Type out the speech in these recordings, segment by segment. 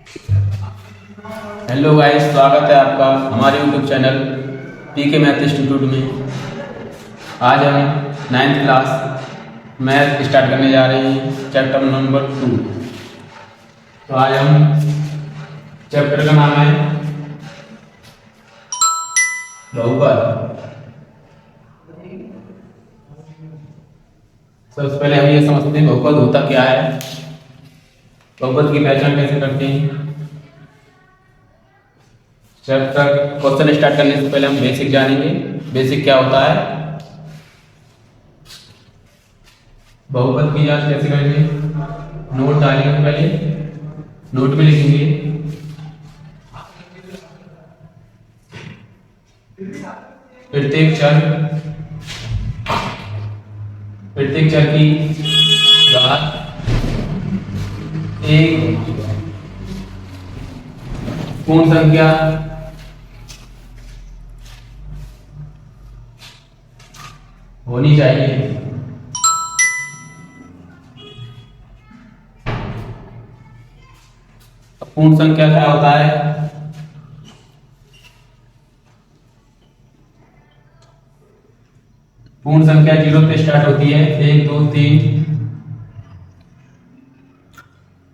Hello guys, स्वागत है आपका हमारे YouTube channel PK math institute में। आज हम 9th क्लास मैथ स्टार्ट करने जा रहे हैं, चैप्टर नंबर 2। तो आज हम चैप्टर का नाम है बहुपद। सबसे पहले हम ये समझते हैं बहुपद होता क्या है, बहुपद की पहचान कैसे करते हैं। चैप्टर क्वेश्चन स्टार्ट करने से पहले हम बेसिक जानेंगे। बेसिक क्या होता है, बहुपद की जांच कैसे करेंगे। नोट डालेंगे, पहले नोट में लिखेंगे प्रत्येक चर की घात एक पूर्ण संख्या होनी चाहिए। पूर्ण संख्या क्या होता है, पूर्ण संख्या 0 पे स्टार्ट होती है, 1 2 3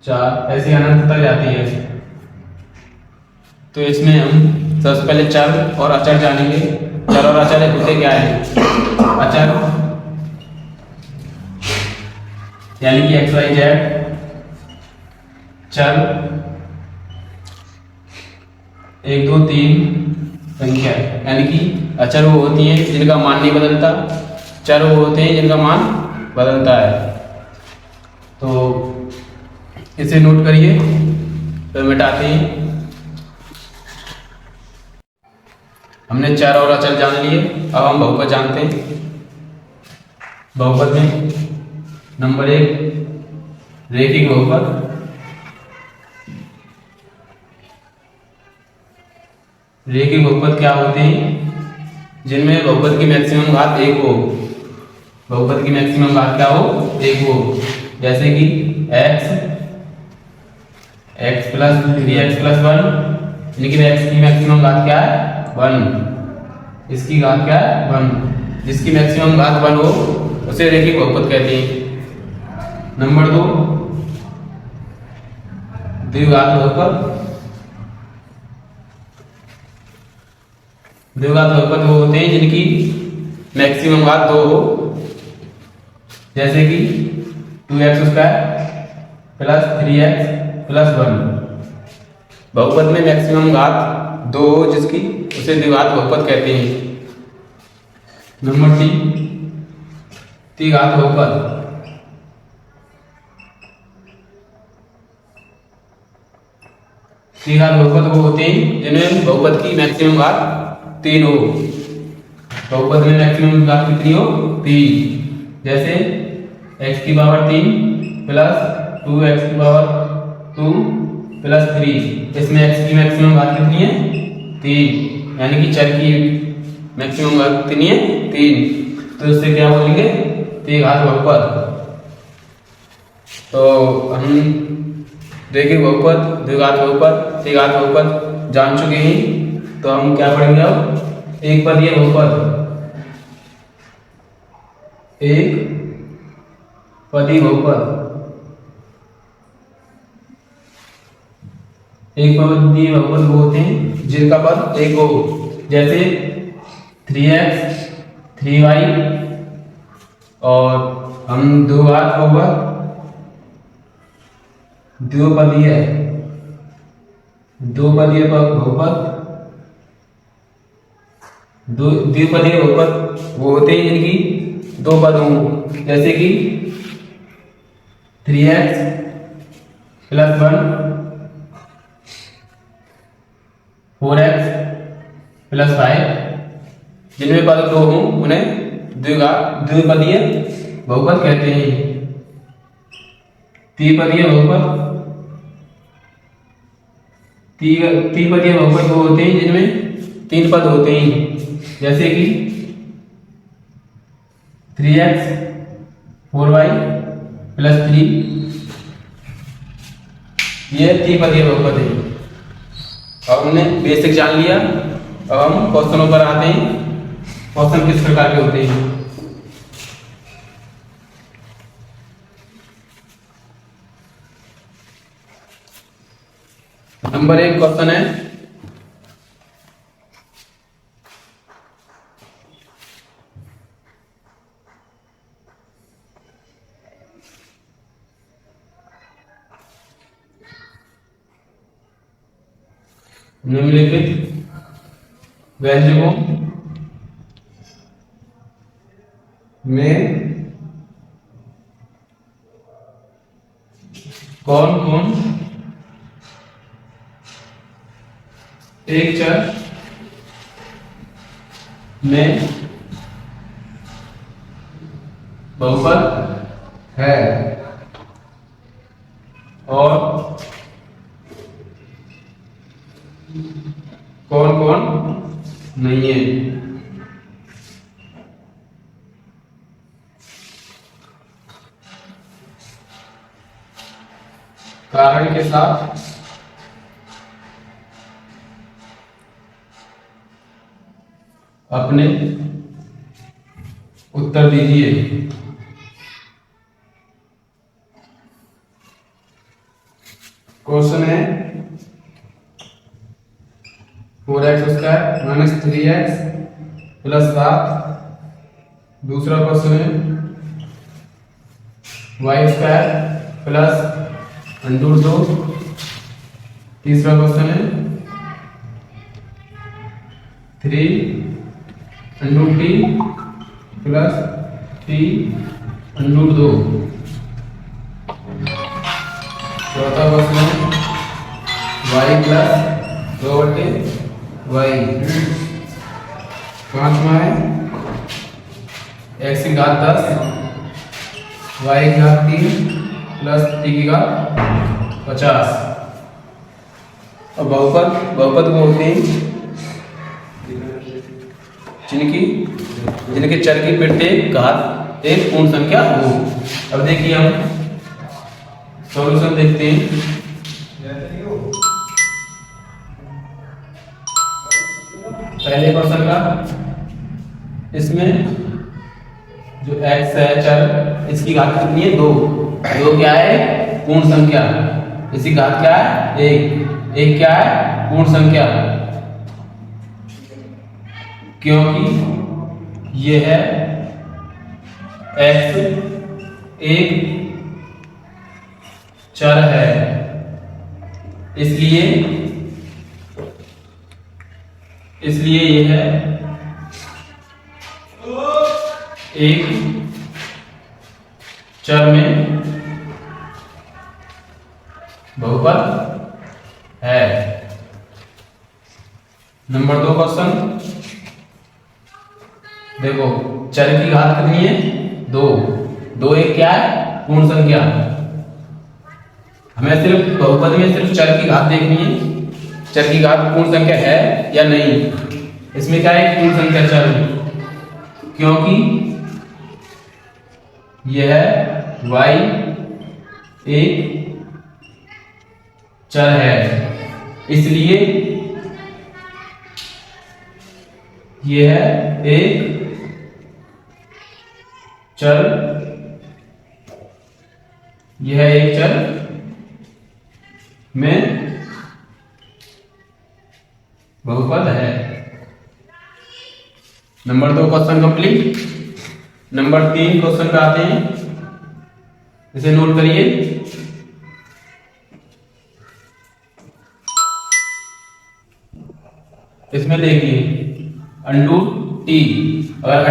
4 ऐसे अनंत तक जाती है। तो इसमें हम सबसे पहले चर और अचर जानेंगे। चर और अचर होते क्या है। अचर यानी कि एक्स वाई जेड, चर 1 2 3 संख्या, यानी कि अचर वो होती हैं जिनका मान नहीं बदलता, चर वो होते हैं जिनका मान बदलता है। तो इसे नोट करिए, तो मिटाते हैं। हमने चर और अचर जान लिए, अब हम बहुपद जानते हैं। बहुपद में नंबर 1 रेखिक बहुपद। रेखिक बहुपद क्या होते हैं, जिनमें बहुपद की मैक्सिमम घात 1 हो। बहुपद की मैक्सिमम घात क्या हो, 1 हो। जैसे कि x प्लस 3x प्लस 1, लेकिन x की मैक्सिमम घात क्या है, 1। इसकी घात क्या है, 1। जिसकी मैक्सिमम घात 1 हो उसे रेखिक बहुपद कहते हैं। नंबर 2 द्विघात बहुपद। द्विघात बहुपद वो होते हैं जिनकी मैक्सिमम घात 2 हो। जैसे कि 2x² प्लस 3x प्लस 1। बहुपद में मैक्सिमम घात 2 हो जिसकी, उसे द्विघात बहुपद कहते हैं। नंबर 3 त्रिघात बहुपद। त्रिघात बहुपद वो होते हैं जिनमें बहुपद की मैक्सिमम घात 3 हो। बहुपद में मैक्सिमम घात कितनी हो, 3। जैसे x की पावर 3 प्लस 2x की पावर 2 प्लस 3। इसमें x की मैक्सिमम घात कितनी है, 3, यानी कि चर की मैक्सिमम घात कितनी है, 3। तो इससे क्या बोलेंगे, त्रिघात बहुपद। तो हम रेखिक बहुपद, द्विघात बहुपद, त्रिघात बहुपद जान चुके हैं। तो हम क्या पढ़ेंगे अब, एक पदीय बहुपद। एक पदीय बहुपद। एक पदीय बहुपद वो होते हैं जिनका पद 1 हो। जैसे 3x 3y, और हम द्विघात बहुपद द्विपदीय बहुपद। द्विपदीय बहुपद वो होते हैं जिनकी 2 पद हों। जैसे कि 3x प्लस 1 4x प्लस 5, जिनमें पद 2 हों उन्हें द्विपदीय बहुपद कहते हैं। त्रिपदीय बहुपद, त्रिपदीय बहुपद वो होते हैं जिनमें 3 पद होते हैं। जैसे कि 3x 4y प्लस 3 ये त्रिपदीय बहुपद है। अब हमने बेसिक जान लिया। अब हम क्वेश्चनों पर आते हैं। क्वेश्चन किस प्रकार के होते हैं। नंबर 1 क्वेश्चन है, निम्नलिखित व्यंजकों में कौन कौन एक चर में बहुपद है और कौन कौन नहीं है। कारण के साथ अपने उत्तर दीजिए। क्वेश्चन है 4x² माइनस 3x प्लस 7। दूसरा क्वेश्चन है y² प्लस √2। तीसरा क्वेश्चन है 3√t प्लस t√2। चौथा क्वेश्चन है y प्लस 2/y। पांचवा है x की घात 10 y की घात 3 प्लस t की घात 50। और बहुपद वो होते हैं जिनके चर की प्रत्येक घात एक पूर्ण संख्या हो। अब देखिए हम सॉल्यूशन देखते हैं। पहले क्वेश्चन का, इसमें जो x है चर, इसकी घात कितनी है 2। 2 क्या है पूर्ण संख्या, इसकी घात क्या है 1। 1 क्या है पूर्ण संख्या, क्योंकि यह है x एक चर है, इसलिए यह है एक चर में बहुपद है। नंबर 2 क्वेश्चन देखो, चर की घात कितनी है 2। 2 एक क्या है पूर्ण संख्या। हमें सिर्फ बहुपद में सिर्फ चर की घात देखनी है, चर की घात पूर्ण संख्या है या नहीं। इसमें क्या है पूर्ण संख्या चर, क्योंकि यह y एक चर है, इसलिए यह एक चर में बहुपद है। Number 2 question complete. Number 3 question पे आते हैं, इसे नोट करिए। इसमें देखिए √t, अगर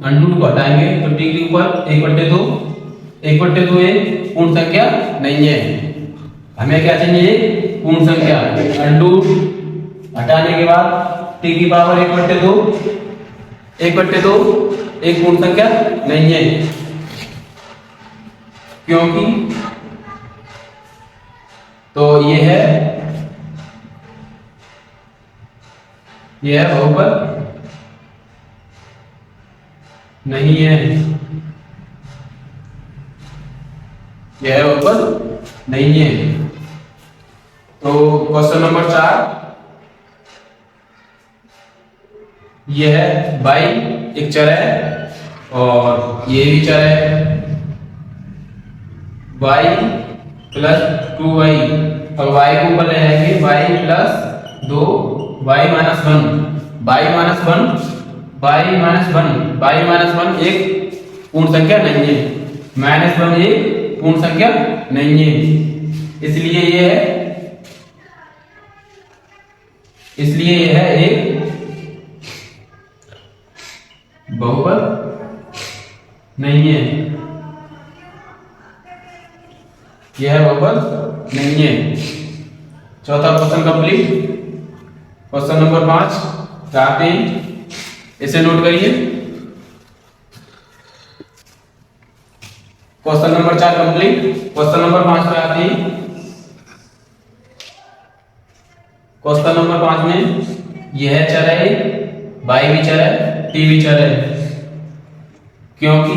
√2 को हटाएंगे तो t के ऊपर 1/2 एक पूर्ण संख्या नहीं है। हमें क्या चाहिए पूर्ण संख्या। √2 हटाने के बाद t की पावर 1/2 एक पूर्ण संख्या नहीं है, क्योंकि तो यह बहुपद नहीं है, यह बहुपद नहीं है। तो क्वेश्चन नंबर 4 ये है y एक चर है और ये भी चर है y प्लस 2y और y को ऊपर ले आएंगे y plus 2 y minus 1 y minus 1 y minus 1 y minus 1 एक पूर्ण संख्या नहीं है, माइनस 1 एक पूर्ण संख्या नहीं है, इसलिए यह है एक बहुपद नहीं है, यह बहुपद नहीं है। चौथा क्वेश्चन कंप्लीट। क्वेश्चन नंबर 5 आते हैं, इसे नोट करिए। Question number 4 complete. Question number 5 पे आते हैं। क्वेश्चन नंबर 5 में यह चर है, y भी चर है, t भी चर है, क्योंकि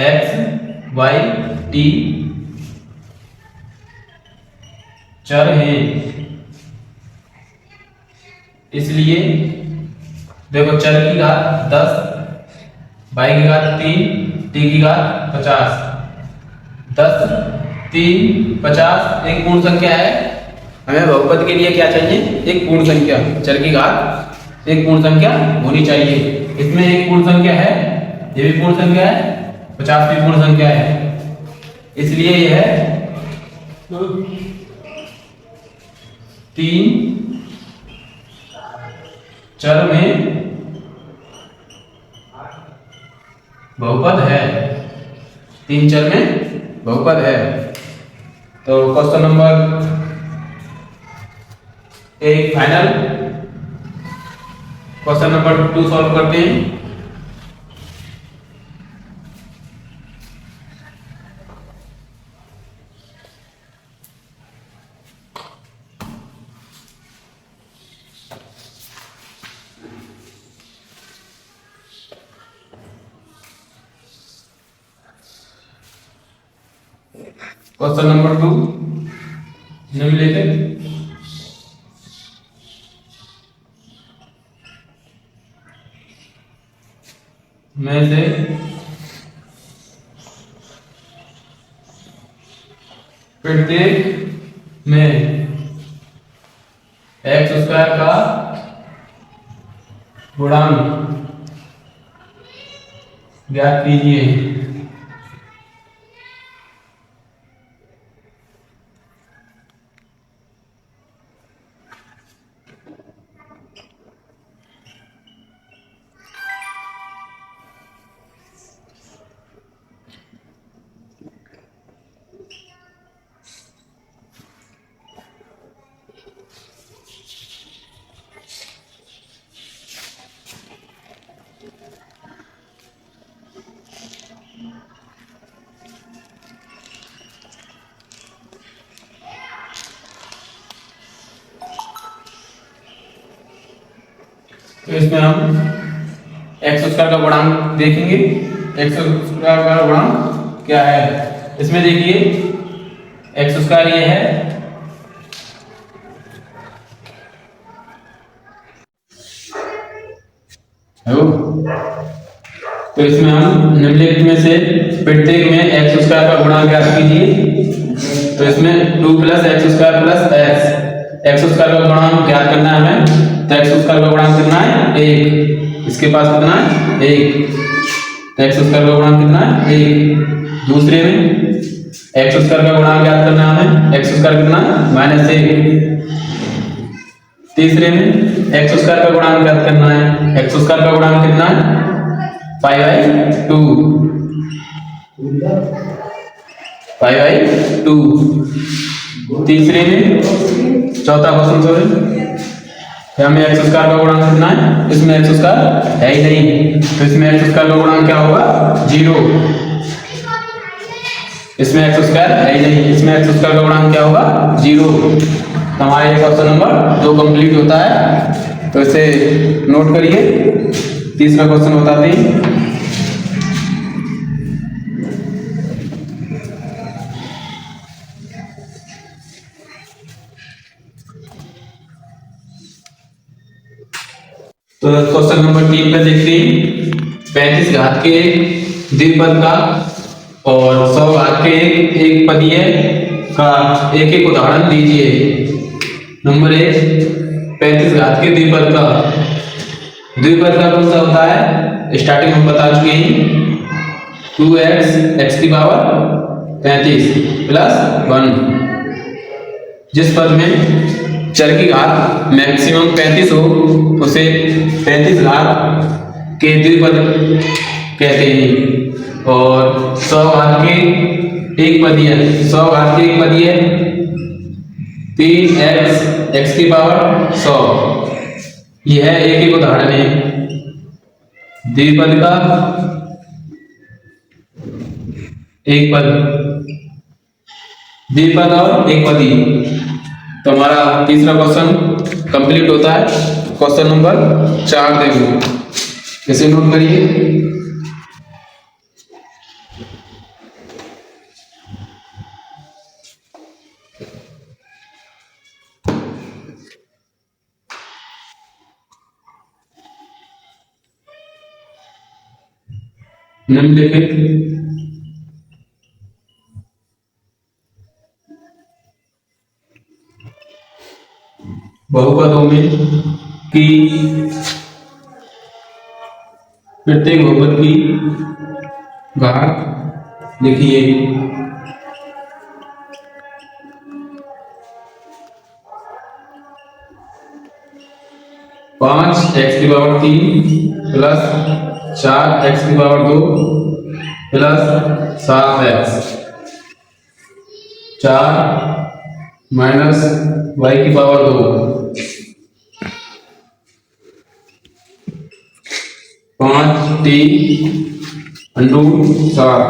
x y t चर हैं, इसलिए देखो चर की घात 10, y की घात 3, t की घात 50, 10 3 50 एक पूर्ण संख्या है। हमें बहुपद के लिए क्या चाहिए? एक पूर्ण संख्या, चर की घात एक पूर्ण संख्या होनी चाहिए। इसमें एक पूर्ण संख्या है, ये भी पूर्ण संख्या है, 50 भी पूर्ण संख्या है, इसलिए यह 3 चर में बहुपद है, 3 चर में बहुपद है। तो question number 1 final. Question number 2 solve करते हैं। क्वेश्चन नंबर 2 निम्नलिखित में से प्रत्येक में एक्स स्क्वायर का गुणांक ज्ञात कीजिए। तो इसमें हम एक्स स्क्वायर का गुणांक देखेंगे। एक्स स्क्वायर का गुणांक क्या है? इसमें देखिए एक्स स्क्वायर ये है, तो इसमें हम निम्नलिखित में से प्रत्येक में एक्स स्क्वायर का गुणांक ज्ञात कीजिए। तो इसमें 2 plus x square plus x square का गुणांक ज्ञात करना है हमें। तो एक्स स्क्वायर का गुणांक कितना है? 1। इसके पास कितना है? 1। तो एक्स स्क्वायर का गुणांक कितना है? 1। दूसरे में एक्स स्क्वायर का गुणांक ज्ञात करना है हमें। एक्स स्क्वायर कितना है? -1। तीसरे में एक्स स्क्वायर का गुणांक ज्ञात करना है। एक्स स्क्वायर का गुणांक कितना है? 5/2। 5/2। तीसरे में चौथा क्वेश्चन सॉरी, हमें एक्स स्क्वायर का गुणांक कितना है? इसमें एक्स स्क्वायर है ही नहीं, तो इसमें एक्स स्क्वायर का गुणांक क्या होगा? 0। इसमें एक्स स्क्वायर है ही नहीं, इसमें एक्स स्क्वायर का गुणांक क्या होगा? 0। तो हमारा ये क्वेश्चन नंबर 2 कंप्लीट होता है। तो इसे नोट करिए। तीसरा क्वेश्चन बताते हैं। तो क्वेश्चन नंबर 3 पे देखते हैं 35 घात के एक द्विपद का और 100 घात के एक पदीय का एक एक उदाहरण दीजिए। नंबर 1, 35 घात के द्विपद का कौन सा होता है? स्टार्टिंग हम बता चुके हैं 2x x की पावर 35 प्लस 1। जिस पद में चर की घात मैक्सिमम 35 हो उसे 35 घात के द्विपद कहते हैं। और 100 घात के एक पदीय 3x x की पावर 100। यह एक एक उदाहरण है द्विपद का एक पद, द्विपद और एक पदी। तो हमारा तीसरा क्वेश्चन कंप्लीट होता है। क्वेश्चन नंबर 4 देखो, इसे नोट करिए। निम्नलिखित बहुपदों में की प्रत्येक बहुपद की घात लिखिए। पांच एक्स की पावर 3 प्लस 4 एक्स की power 2 plus 7 x 4 minus y की पावर 2 5t अंडू 7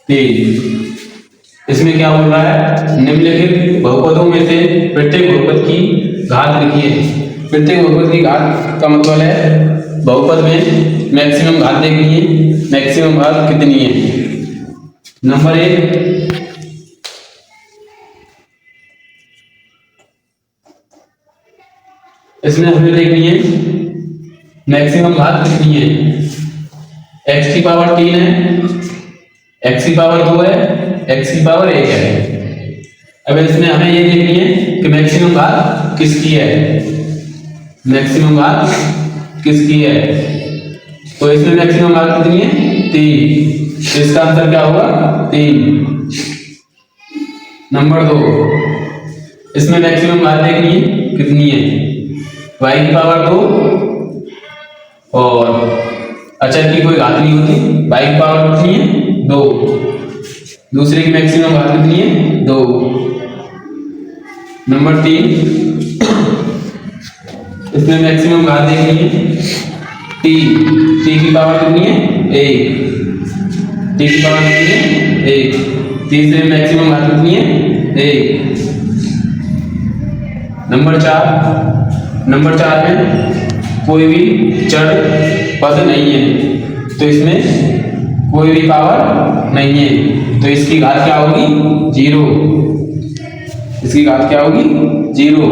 3। इसमें क्या बोल रहा है? निम्नलिखित बहुपदों में से प्रत्येक बहुपद की घात लिखिए। प्रत्येक बहुपद की घात का मतलब है बहुपद में मैक्सिमम घात देखनी है। मैक्सिमम घात कितनी है? नंबर 1, इसमें हमें देखनी है मैक्सिमम घात कितनी है। x की पावर 3 है, x की पावर 2 है, x की पावर 1 है। अब इसमें हमें ये देखनी है कि मैक्सिमम घात किसकी है। मैक्सिमम घात किसकी है? तो इसमें मैक्सिमम घात कितनी है? 3। तो इसका आंसर क्या होगा? 3। नंबर 2, इसमें मैक्सिमम घात देखनी है कितनी है। y की पावर 2 और अचर की कोई घात नहीं होती। y की पावर कितनी है? 2। दूसरे की मैक्सिमम घात कितनी है? 2। नंबर 3, इसमें मैक्सिमम घात देखनी है t की पावर कितनी है? 1। t की पावर कितनी है? 1। तीसरे में मैक्सिमम घात कितनी है? 1। नंबर 4 में कोई भी चर पद नहीं है तो इसमें कोई भी पावर नहीं है तो इसकी घात क्या होगी? 0। इसकी घात क्या होगी? 0।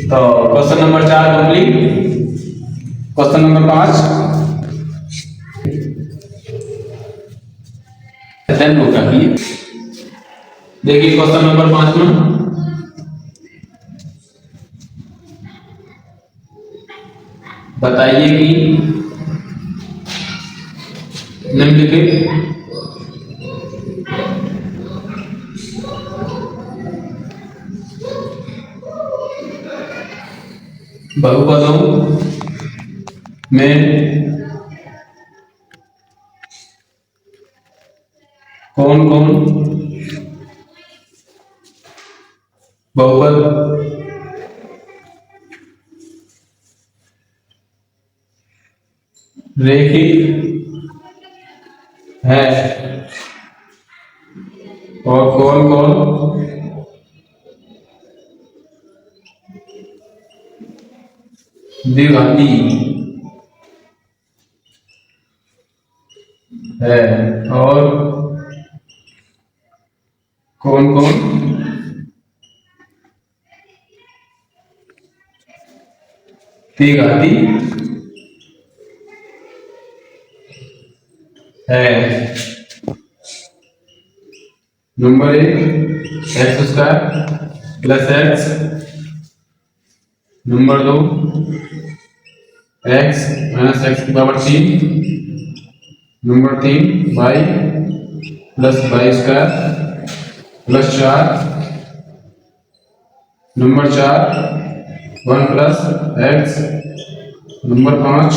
तो question number 4 complete. Question number 5 देखिए क्वेश्चन नंबर 5 में बताइए कि निम्नलिखित बहुपदों में कौन कौन बहुपद रेखिक है और कौन कौन द्विघाती है और कौन कौन द्विघाती है। Number 1 X square plus X, number 2 X minus X की power 3, number 3 Y plus Y square plus 4, number 4 1 plus X, number 5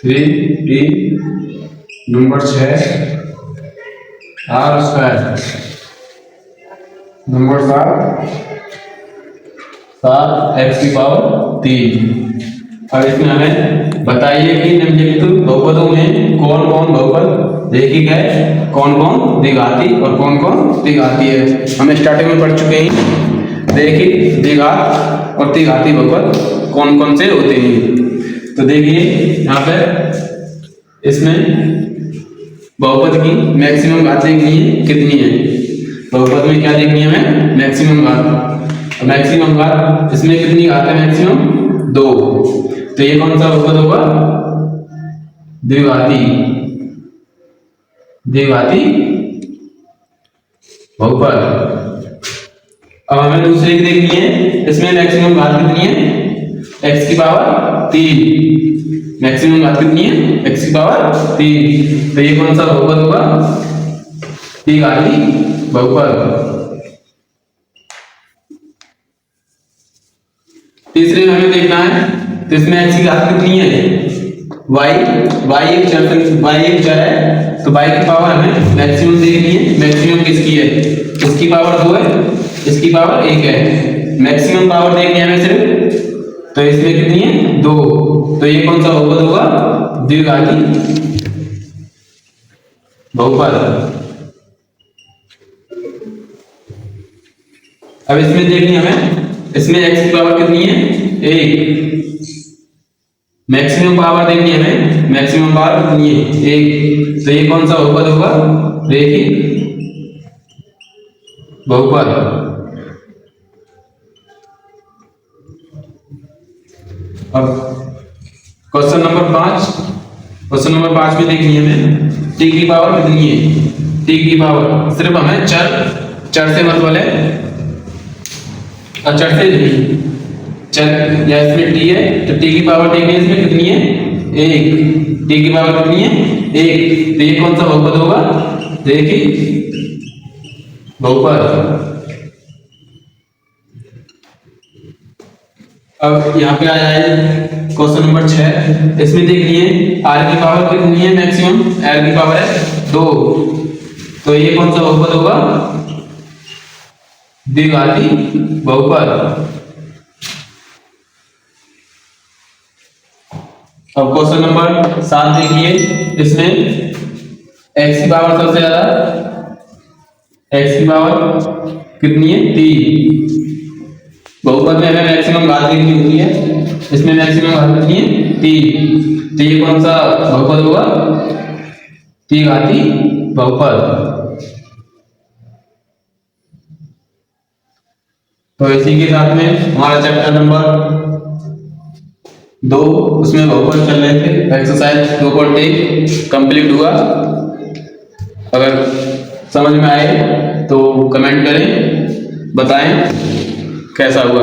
3t, number 6 R square, number 7 X की पावर 3। अब इसमें हमें बताइए कि निम्नलिखित बहुपदों में कौन कौन बहुपद रैखिक है, कौन कौन द्विघाती और कौन कौन द्विघाती है। हम स्टार्टिंग में पढ़ चुके हैं रैखिक, द्विघात और द्विघाती बहुपद कौन कौन से होते हैं। तो देखिए यहाँ पर इसमें बहुपद की मैक्सिमम घात देखनी है कितनी है। बहुपद में क्या देखनी है हमें, मैक्सिमम घात। मैक्सिमम घात इसमें कितनी घात है, मैक्सिमम 2। तो ये कौन सा बहुपद होगा, द्विघाती, द्विघाती बहुपद। अब हमें दूसरे की देखनी है, इसमें मैक्सिमम घात कितनी है, x की पावर 3। मैक्सिमम घात कितनी है, x की पावर 3। तो ये कौन सा बहुपद होगा, द्विघाती बहुपद। तीसरे में हमें देखना है, तो इसमें x की घात कितनी है, y एक चर है, तो y की पावर हमें मैक्सिमम देखनी है। मैक्सिमम किसकी है, उसकी पावर 2 है, इसकी पावर 1 है। मैक्सिमम पावर देखनी है हमें सिर्फ, तो इसमें कितनी है 2। तो ये कौन सा बहुपद होगा, द्विघाती बहुपद। अब इसमें देखनी हमें, इसमें x की पावर कितनी है, 1। मैक्सिमम पावर देखनी है हमें, मैक्सिमम पावर कितनी है, 1। तो ये कौन सा बहुपद होगा, रैखिक बहुपद। अब क्वेश्चन नंबर 5 में देखनी है हमें t की पावर कितनी है। t की पावर सिर्फ हमें चर से मतलब है, चर से नहीं, चर या इसमें t है तो t की पावर देखनी है, इसमें कितनी है, 1। t की पावर कितनी है, 1। तो ये कौन सा बहुपद होगा, रैखिक बहुपद। अब यहाँ पे आ जाए क्वेश्चन नंबर 6, इसमें देखनी है r की पावर कितनी है, मैक्सिमम r की पावर है 2। तो ये कौन सा बहुपद होगा, द्विघाती बहुपद। अब क्वेश्चन नंबर 7 देखिए, इसमें x की पावर सबसे ज्यादा, x की पावर कितनी है, 3। बहुपद में हमें मैक्सिमम घात देखनी होती है, इसमें मैक्सिमम घात कितनी है, 3। तो ये कौन सा बहुपद होगा, द्विघाती बहुपद। तो इसी के साथ में हमारा चैप्टर नंबर 2 उसमें बहुपद चल रहे थे, एक्सरसाइज 2.1 कंप्लीट हुआ। अगर समझ में आए तो कमेंट करें, बताएं कैसा हुआ।